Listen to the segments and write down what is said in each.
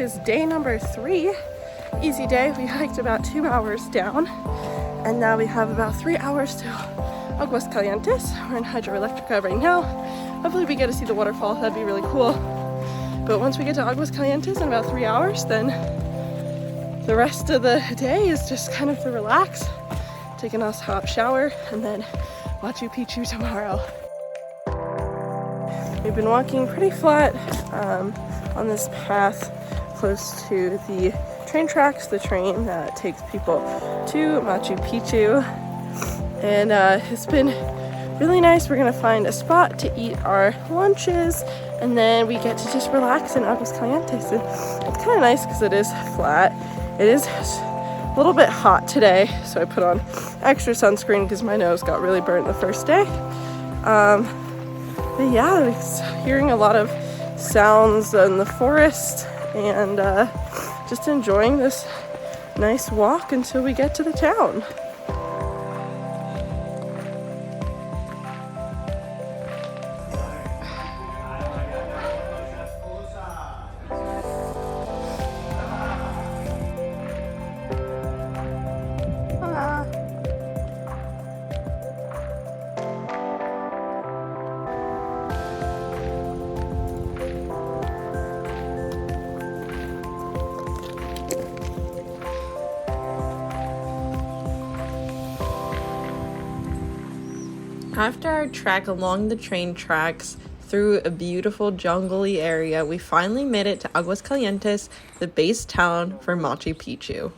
is day number 3. Easy day. We hiked about 2 hours down, and now we have about 3 hours to Aguascalientes. We're in Hydroelectrica right now. Hopefully we get to see the waterfall. That'd be really cool. But once we get to Aguascalientes in about 3 hours, then the rest of the day is just kind of to relax, take a nice hot shower, and then Machu Picchu tomorrow. We've been walking pretty flat on this path close to the train tracks, the train that takes people to Machu Picchu. And it's been really nice. We're gonna find a spot to eat our lunches, and then we get to just relax in Aguascalientes. And it's kind of nice because it is flat. It is a little bit hot today, so I put on extra sunscreen because my nose got really burnt the first day. But yeah, it's hearing a lot of sounds in the forest and just enjoying this nice walk until we get to the town. After our trek along the train tracks through a beautiful jungly area, we finally made it to Aguascalientes, the base town for Machu Picchu.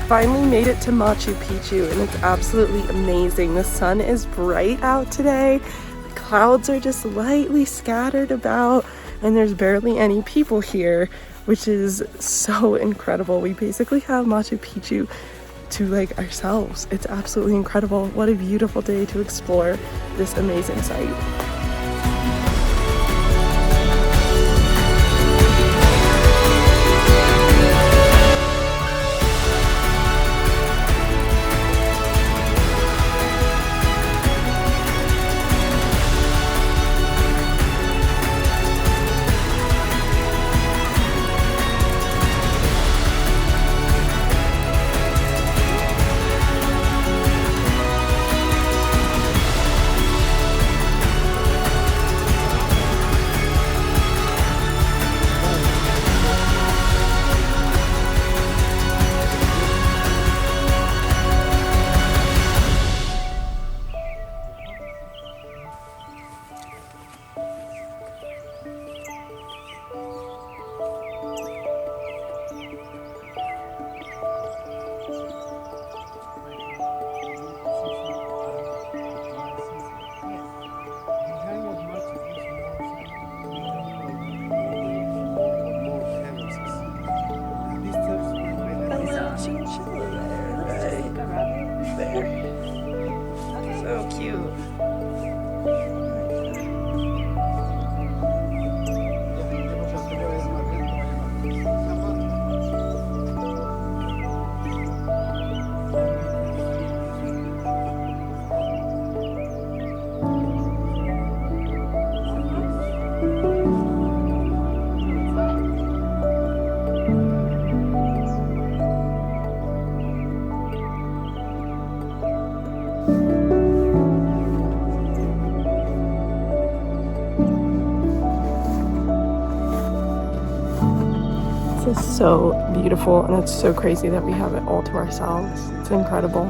Finally made it to Machu Picchu, and it's absolutely amazing. The sun is bright out today. The clouds are just lightly scattered about, and there's barely any people here, which is so incredible. We basically have Machu Picchu to like ourselves. It's absolutely incredible. What a beautiful day to explore this amazing site. is so beautiful, and it's so crazy that we have it all to ourselves. It's incredible.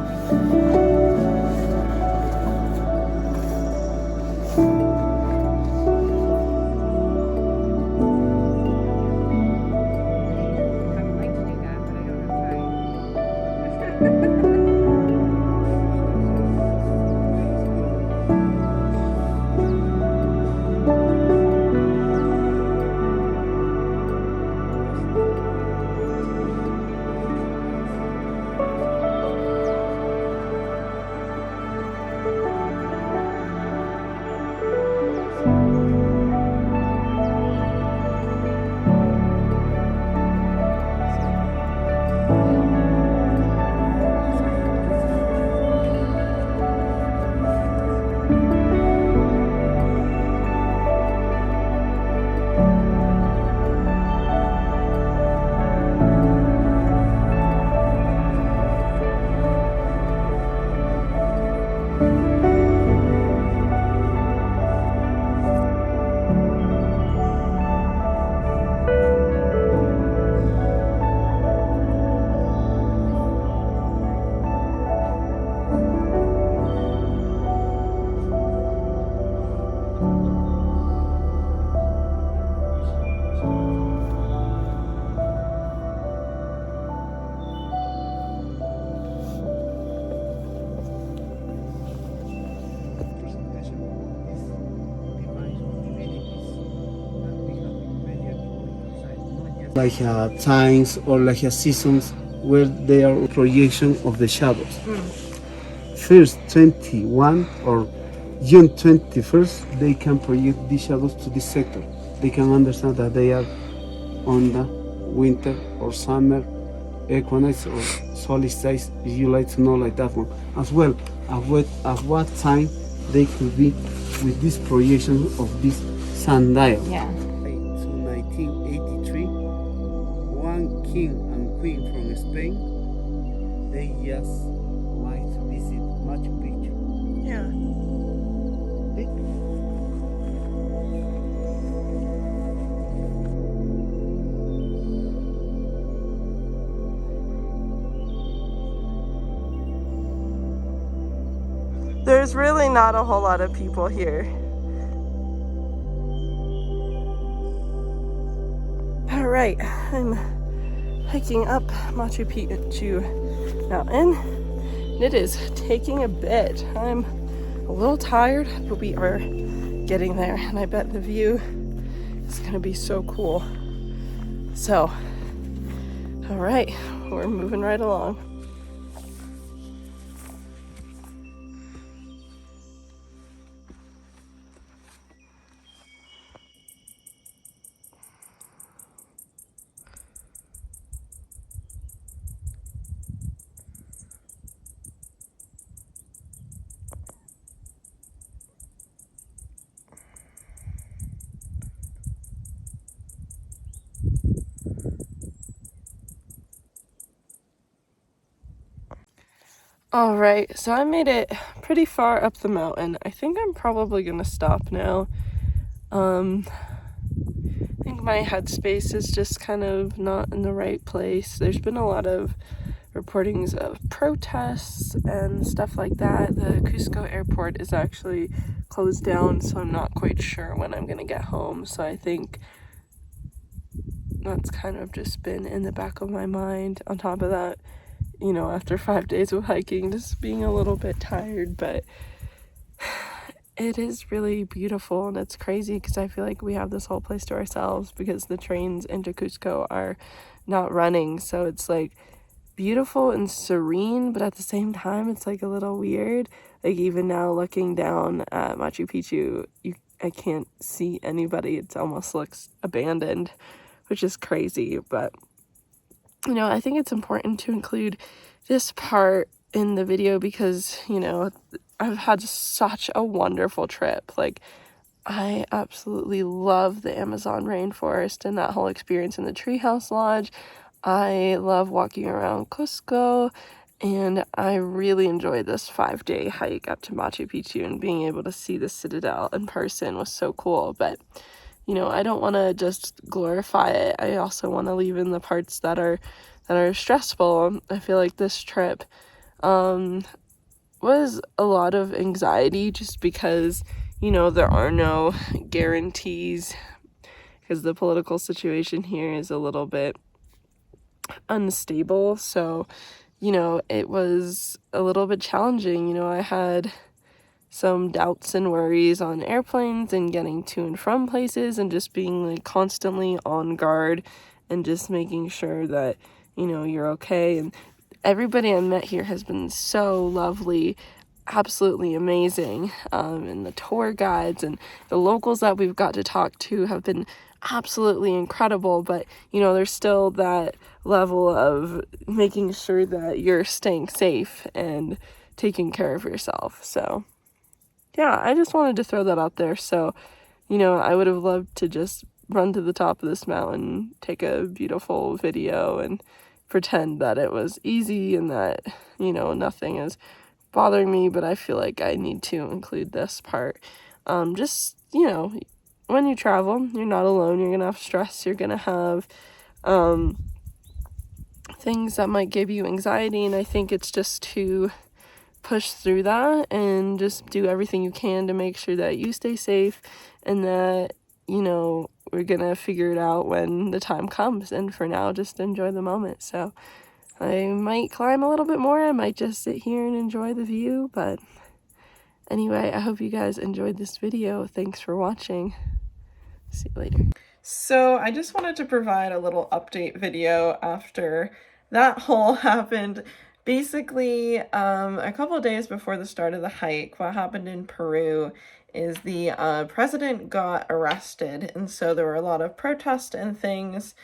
Like times or like seasons where they are projection of the shadows. First 21 or June 21st, they can project these shadows to this sector. They can understand that they are on the winter or summer equinox or solstice, if you like to know like that one. As well, at what time they could be with this projection of this sundial. Yeah. To 1983, one king and queen from Spain, they just like to visit Machu Picchu. Yeah. There's really not a whole lot of people here. All right, I'm hiking up Machu Picchu mountain. It is taking a bit. I'm a little tired, but we are getting there, and I bet the view is gonna be so cool. So, all right, we're moving right along. All right, so I made it pretty far up the mountain. I think I'm probably gonna stop now. I think my headspace is just kind of not in the right place. There's been a lot of reportings of protests and stuff like that. The Cusco airport is actually closed down, so I'm not quite sure when I'm gonna get home. So I think that's kind of just been in the back of my mind. On top of that, you know, after 5 days of hiking, just being a little bit tired, but it is really beautiful, and it's crazy because I feel like we have this whole place to ourselves because the trains into Cusco are not running. So it's like beautiful and serene, but at the same time, it's like a little weird. Like even now looking down at Machu Picchu, I can't see anybody. It almost looks abandoned, which is crazy, but you know, I think it's important to include this part in the video because, you know, I've had such a wonderful trip. Like, I absolutely love the Amazon rainforest and that whole experience in the treehouse lodge. I love walking around Cusco, and I really enjoyed this 5-day hike up to Machu Picchu, and being able to see the citadel in person was so cool. But you know, I don't want to just glorify it. I also want to leave in the parts that are stressful. I feel like this trip was a lot of anxiety just because, you know, there are no guarantees because the political situation here is a little bit unstable. So, you know, it was a little bit challenging. You know, I had some doubts and worries on airplanes and getting to and from places and just being like constantly on guard and just making sure that, you know, you're okay. And everybody I met here has been so lovely, absolutely amazing. And the tour guides and the locals that we've got to talk to have been absolutely incredible. But, you know, there's still that level of making sure that you're staying safe and taking care of yourself. So, yeah, I just wanted to throw that out there. So, you know, I would have loved to just run to the top of this mountain, take a beautiful video, and pretend that it was easy and that, you know, nothing is bothering me, but I feel like I need to include this part. Just, you know, when you travel, you're not alone. You're gonna have stress. You're gonna have things that might give you anxiety, and I think it's just to push through that and just do everything you can to make sure that you stay safe and that, you know, we're gonna figure it out when the time comes. And for now, just enjoy the moment. So I might climb a little bit more. I might just sit here and enjoy the view. But anyway, I hope you guys enjoyed this video. Thanks for watching. See you later. So I just wanted to provide a little update video after that whole happened. Basically, a couple of days before the start of the hike, what happened in Peru is the president got arrested, and so there were a lot of protests and things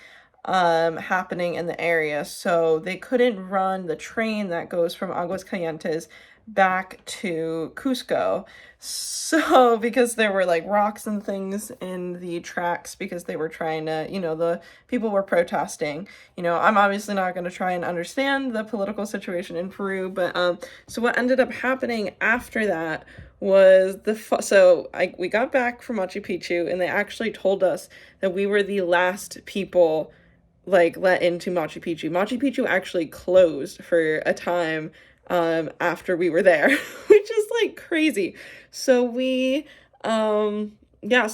happening in the area, so they couldn't run the train that goes from Aguascalientes back to Cusco. So because there were like rocks and things in the tracks because they were trying to, you know, the people were protesting. You know, I'm obviously not going to try and understand the political situation in Peru, but so what ended up happening after that was we got back from Machu Picchu, and they actually told us that we were the last people like let into Machu Picchu. Machu Picchu actually closed for a time after we were there, which is like crazy. So we so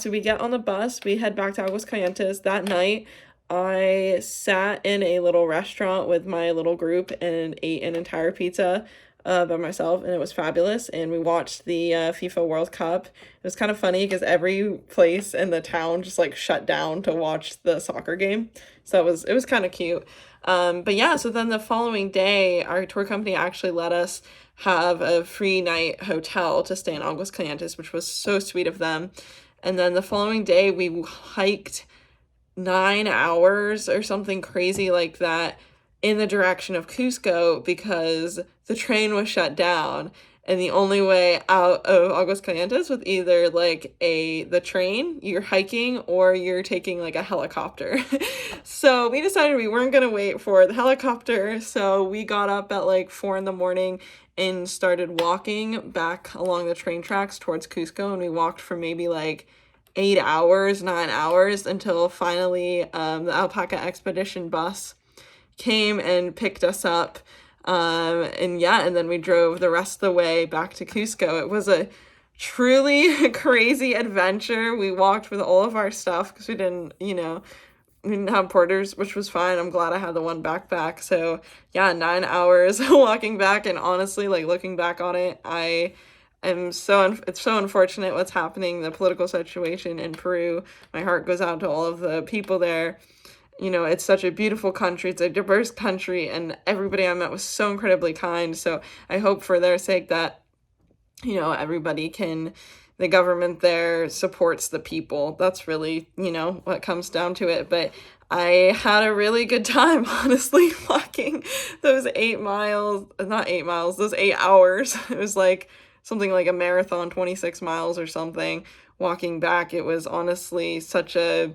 we get on the bus, we head back to Aguascalientes. That night I sat in a little restaurant with my little group and ate an entire pizza by myself, and it was fabulous. And we watched the FIFA World Cup. It was kind of funny because every place in the town just like shut down to watch the soccer game, so it was kind of cute. But yeah, so then the following day, our tour company actually let us have a free night hotel to stay in Aguascalientes, which was so sweet of them. And then the following day, we hiked 9 hours or something crazy like that in the direction of Cusco because the train was shut down. And the only way out of Aguascalientes was either like the train, you're hiking, or you're taking like a helicopter. So we decided we weren't going to wait for the helicopter. So we got up at like 4 a.m. and started walking back along the train tracks towards Cusco. And we walked for maybe like 8 hours, 9 hours until finally the Alpaca Expedition bus came and picked us up. And then we drove the rest of the way back to Cusco. It was a truly crazy adventure. We walked with all of our stuff because we didn't have porters, which was fine. I'm glad I had the one backpack. So yeah, 9 hours walking back, and honestly, like looking back on it, it's so unfortunate what's happening, the political situation in Peru. My heart goes out to all of the people there. You know, it's such a beautiful country. It's a diverse country, and everybody I met was so incredibly kind. So I hope for their sake that, you know, the government there supports the people. That's really, you know, what comes down to it. But I had a really good time, honestly, walking those 8 miles, not 8 miles, those 8 hours. It was like something like a marathon, 26 miles or something. Walking back, it was honestly such a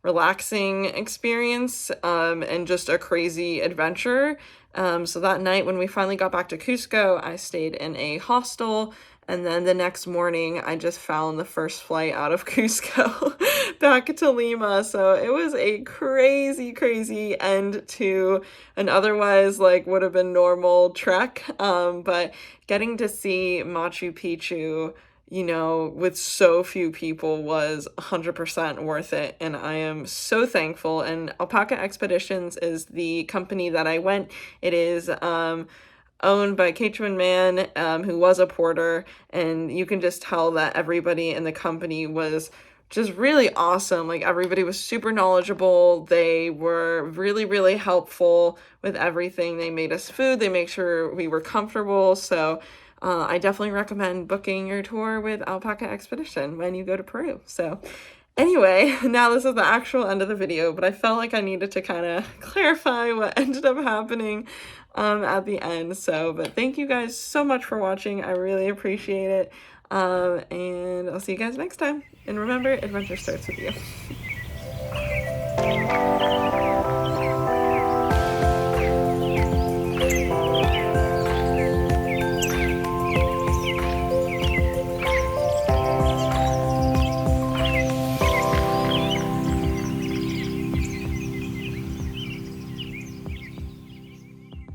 relaxing experience and just a crazy adventure. So that night when we finally got back to Cusco, I stayed in a hostel And then the next morning, I just found the first flight out of Cusco back to Lima. So it was a crazy, crazy end to an otherwise like would have been normal trek. But getting to see Machu Picchu, you know, with so few people was 100% worth it. And I am so thankful. And Alpaca Expeditions is the company that I went. It is, owned by a Quechuan man who was a porter, and you can just tell that everybody in the company was just really awesome. Like everybody was super knowledgeable. They were really, really helpful with everything. They made us food. They made sure we were comfortable. So I definitely recommend booking your tour with Alpaca Expedition when you go to Peru. So anyway, now this is the actual end of the video, but I felt like I needed to kind of clarify what ended up happening at the end. So, but thank you guys so much for watching. I really appreciate it. And I'll see you guys next time. And remember, adventure starts with you.